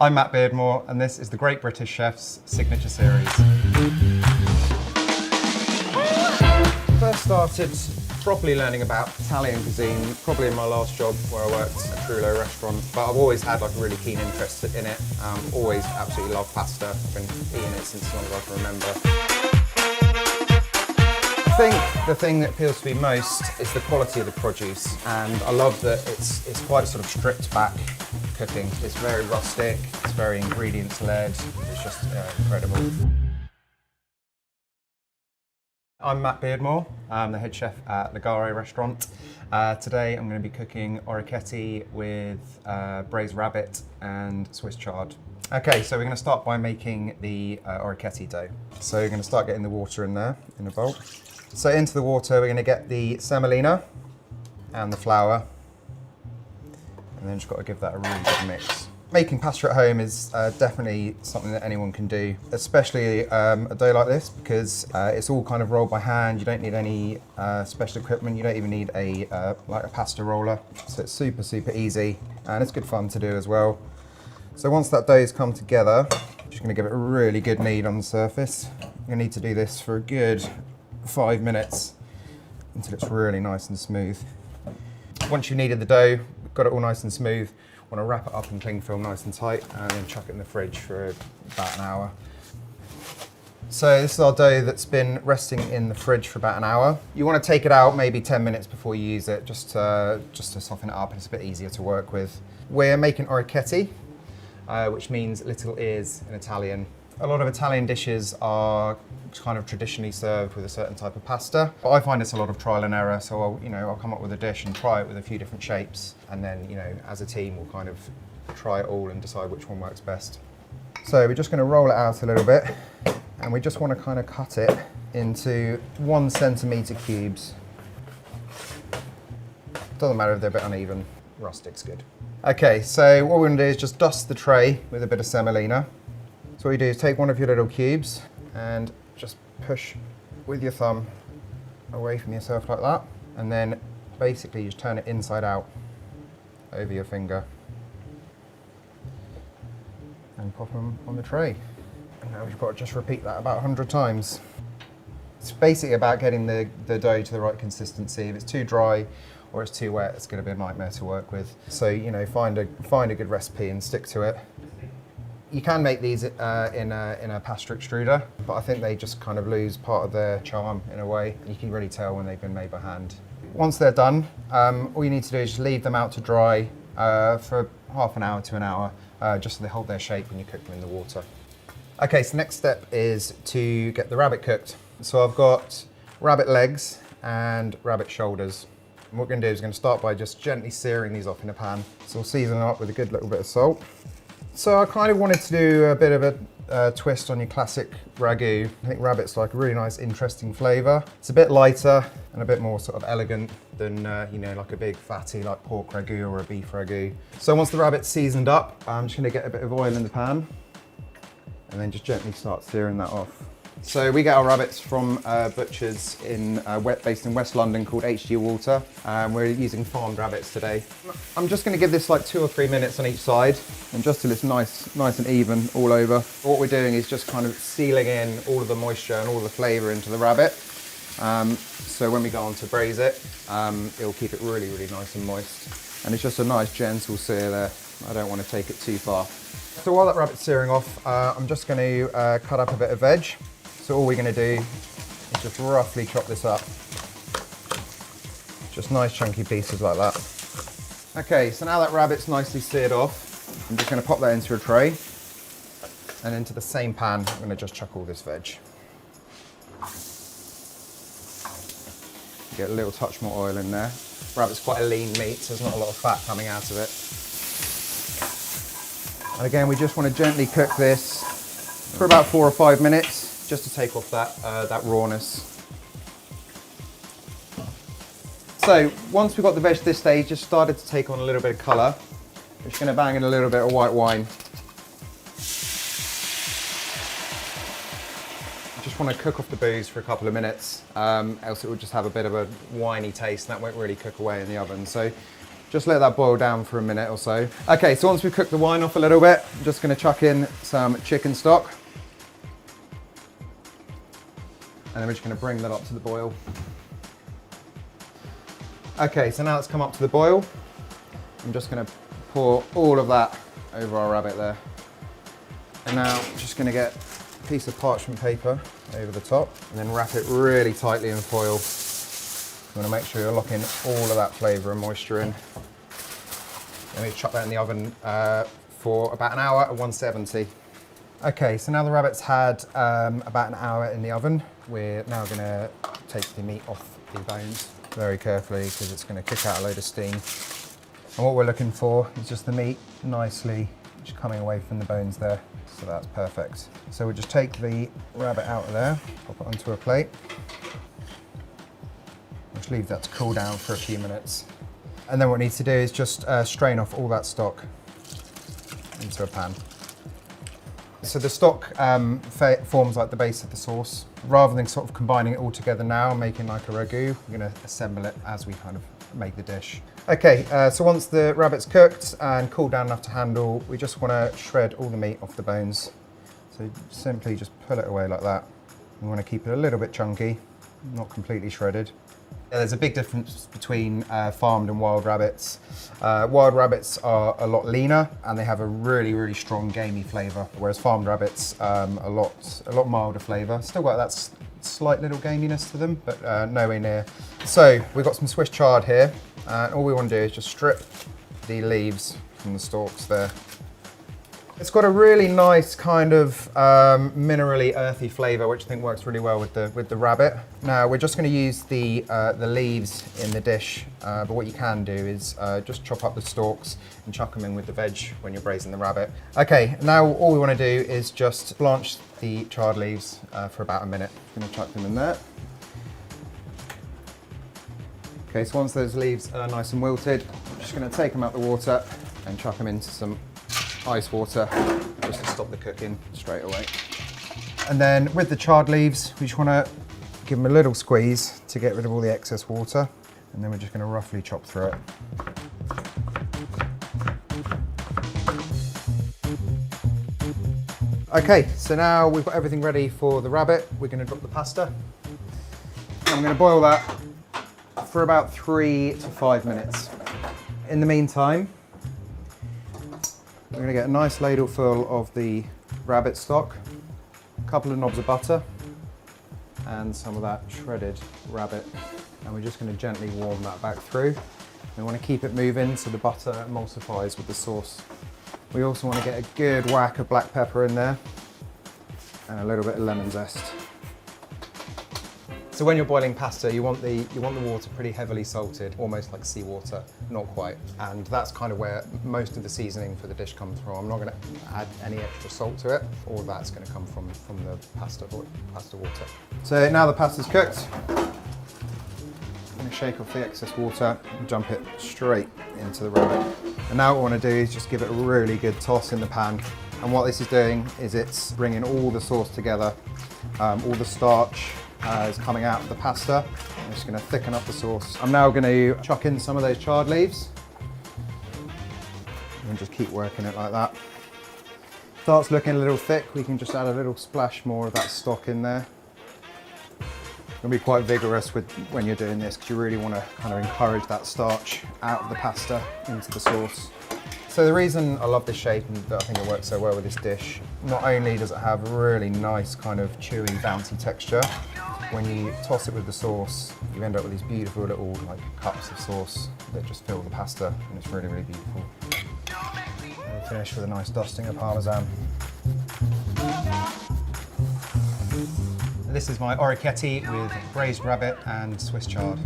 I'm Matt Beardmore, and this is the Great British Chef's signature series. First started properly learning about Italian cuisine, probably in my last job where I worked at a Trullo restaurant, but I've always had like a really keen interest in it. Always absolutely loved pasta. I've been eating it since as long as I can remember. I think the thing that appeals to me most is the quality of the produce, and I love that it's quite sort of stripped back cooking. It's very rustic, it's very ingredients led, it's just incredible. I'm Matt Beardmore, I'm the head chef at Legare restaurant. Today I'm going to be cooking Orecchiette with braised rabbit and Swiss chard. Okay, so we're going to start by making the Orecchiette dough. So you're going to start getting the water in there, in a bowl. So into the water we're going to get the semolina and the flour, and then just got to give that a really good mix. Making pasta at home is definitely something that anyone can do, especially a dough like this, because it's all kind of rolled by hand. You don't need any special equipment. You don't even need like a pasta roller. So it's super, super easy, and it's good fun to do as well. So once that dough's come together, I'm just gonna give it a really good knead on the surface. You're gonna need to do this for a good 5 minutes until it's really nice and smooth. Once you've kneaded the dough, got it all nice and smooth, want to wrap it up in cling film nice and tight and then chuck it in the fridge for about an hour. So this is our dough that's been resting in the fridge for about an hour. You want to take it out maybe 10 minutes before you use it, just to soften it up, and it's a bit easier to work with. We're making Orecchiette, which means little ears in Italian. A lot of Italian dishes are kind of traditionally served with a certain type of pasta, but I find it's a lot of trial and error. So I'll come up with a dish and try it with a few different shapes, and then as a team we'll kind of try it all and decide which one works best. So we're just going to roll it out a little bit, and we just want to kind of cut it into 1 centimetre cubes. Doesn't matter if they're a bit uneven, rustic's good. Okay, so what we're going to do is just dust the tray with a bit of semolina. So what you do is take one of your little cubes and just push with your thumb away from yourself like that, and then basically just turn it inside out over your finger and pop them on the tray. And now we've got to just repeat that about 100 times. It's basically about getting the dough to the right consistency. If it's too dry or it's too wet, it's going to be a nightmare to work with. So find a good recipe and stick to it. You can make these in a pasta extruder, but I think they just kind of lose part of their charm in a way. You can really tell when they've been made by hand. Once they're done, all you need to do is just leave them out to dry for half an hour to an hour, just so they hold their shape when you cook them in the water. Okay, so next step is to get the rabbit cooked. So I've got rabbit legs and rabbit shoulders. And what we're going to do is we're going to start by just gently searing these off in a pan. So we'll season them up with a good little bit of salt. So I kind of wanted to do a bit of a twist on your classic ragu. I think rabbit's like a really nice, interesting flavour. It's a bit lighter and a bit more sort of elegant than like a big fatty like pork ragu or a beef ragu. So once the rabbit's seasoned up, I'm just going to get a bit of oil in the pan and then just gently start searing that off. So we get our rabbits from butchers based in West London called HG Walter. We're using farmed rabbits today. I'm just going to give this like 2 or 3 minutes on each side, and just till it's nice and even all over. What we're doing is just kind of sealing in all of the moisture and all the flavour into the rabbit. So when we go on to braise it, it'll keep it really, really nice and moist. And it's just a nice gentle sear there. I don't want to take it too far. So while that rabbit's searing off, I'm just going to cut up a bit of veg. So all we're going to do is just roughly chop this up. Just nice chunky pieces like that. Okay, so now that rabbit's nicely seared off, I'm just going to pop that into a tray. And into the same pan, I'm going to just chuck all this veg. Get a little touch more oil in there. Rabbit's quite a lean meat, so there's not a lot of fat coming out of it. And again, we just want to gently cook this for about 4 or 5 minutes, just to take off that rawness. So once we've got the veg at this stage, just started to take on a little bit of colour, we're just going to bang in a little bit of white wine. Just want to cook off the booze for a couple of minutes, else it will just have a bit of a winey taste and that won't really cook away in the oven. So Just let that boil down for a minute or so. Okay, so once we've cooked the wine off a little bit, I'm just gonna chuck in some chicken stock. And then we're just gonna bring that up to the boil. Okay, so now it's come up to the boil. I'm just gonna pour all of that over our rabbit there. And now I'm just gonna get a piece of parchment paper over the top and then wrap it really tightly in foil. You wanna make sure you're locking all of that flavor and moisture in. Then we chuck that in the oven for about an hour at 170. Okay, so now the rabbit's had about an hour in the oven. We're now gonna take the meat off the bones very carefully because it's gonna kick out a load of steam. And what we're looking for is just the meat nicely just coming away from the bones there. So that's perfect. So we'll just take the rabbit out of there, pop it onto a plate. Just leave that to cool down for a few minutes. And then what we need to do is just strain off all that stock into a pan. So the stock forms like the base of the sauce. Rather than sort of combining it all together now and making like a ragu, we're gonna assemble it as we kind of make the dish. Okay, so once the rabbit's cooked and cooled down enough to handle, we just wanna shred all the meat off the bones. So simply just pull it away like that. We wanna keep it a little bit chunky, not completely shredded. There's a big difference between farmed and wild rabbits. Wild rabbits are a lot leaner and they have a really, really strong gamey flavour, whereas farmed rabbits a lot milder flavour. Still got that slight little gaminess to them, but nowhere near. So we've got some Swiss chard here, and all we want to do is just strip the leaves from the stalks there. It's got a really nice kind of minerally earthy flavour, which I think works really well with the rabbit. Now we're just going to use the leaves in the dish, but what you can do is just chop up the stalks and chuck them in with the veg when you're braising the rabbit. Okay, now all we want to do is just blanch the chard leaves for about a minute. I'm going to chuck them in there. Okay, so once those leaves are nice and wilted, I'm just going to take them out the water and chuck them into some ice water just to stop the cooking straight away. And then with the chard leaves, we just want to give them a little squeeze to get rid of all the excess water, and then we're just going to roughly chop through it. Okay, so now we've got everything ready for the rabbit. We're going to drop the pasta. I'm going to boil that for about 3 to 5 minutes. In the meantime, we're going to get a nice ladle full of the rabbit stock, a couple of knobs of butter, and some of that shredded rabbit. And we're just going to gently warm that back through. We want to keep it moving so the butter emulsifies with the sauce. We also want to get a good whack of black pepper in there and a little bit of lemon zest. So when you're boiling pasta, you want the water pretty heavily salted, almost like seawater, not quite. And that's kind of where most of the seasoning for the dish comes from. I'm not going to add any extra salt to it. All of that's going to come from the pasta water. So now the pasta's cooked, I'm going to shake off the excess water and dump it straight into the rabbit. And now what I want to do is just give it a really good toss in the pan. And what this is doing is it's bringing all the sauce together, all the starch is coming out of the pasta. I'm just going to thicken up the sauce. I'm now going to chuck in some of those chard leaves and just keep working it like that. Starts looking a little thick, we can just add a little splash more of that stock in there. You'll be quite vigorous when you're doing this because you really want to kind of encourage that starch out of the pasta into the sauce. So the reason I love this shape and that I think it works so well with this dish, not only does it have a really nice kind of chewy, bouncy texture, when you toss it with the sauce, you end up with these beautiful little like cups of sauce that just fill the pasta, and it's really, really beautiful. And we'll finish with a nice dusting of Parmesan. This is my Orecchiette with braised rabbit and Swiss chard.